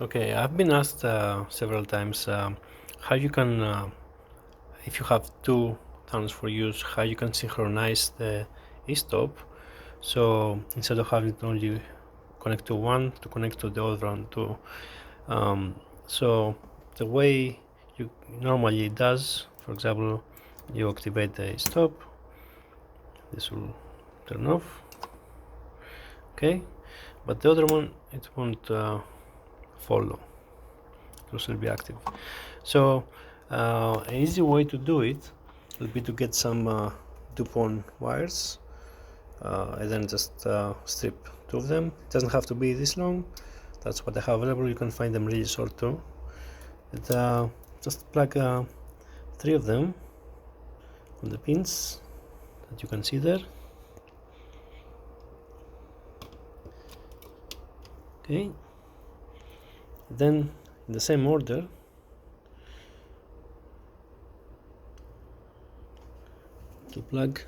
Okay, I've been asked several times how you can, if you have two tunnels for use, how you can synchronize the e-stop. So instead of having to only connect to one, to connect to the other one too. So the way you normally does, for example, you activate the stop. This will turn off. Okay, but the other one it won't follow. It will still be active. So an easy way to do it would be to get some Dupont wires and then just strip two of them. It doesn't have to be this long. That's what I have available. You can find them really short too. And just plug three of them on the pins that you can see there. Okay. Then in the same order, to plug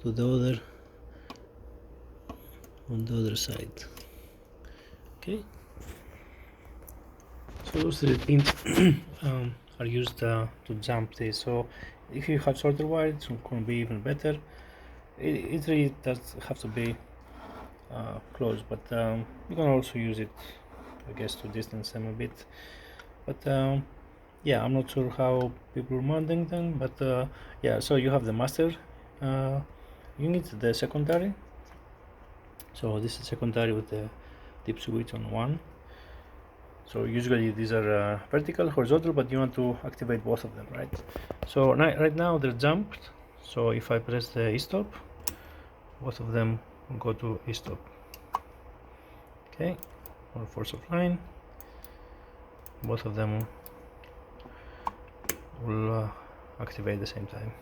to the other on the other side. Okay, so those three pins are used to jump this. So if you have shorter wire, it's going to be even better. It really does have to be close, but you can also use it, I guess, to distance them a bit. But yeah, I'm not sure how people are mounting them, but yeah, so you have the master unit, the secondary. So this is secondary with the dip switch on one. So usually these are vertical, horizontal, but you want to activate both of them, right? So right now they're jumped. So if I press the e-stop, both of them will go to e-stop. Okay, or force of line. Both of them will activate at the same time.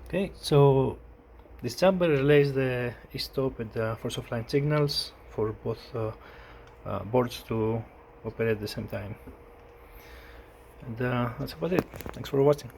Okay, so this jumper relays the e-stop and the force of line signals for both boards to operate at the same time. And that's about it. Thanks for watching.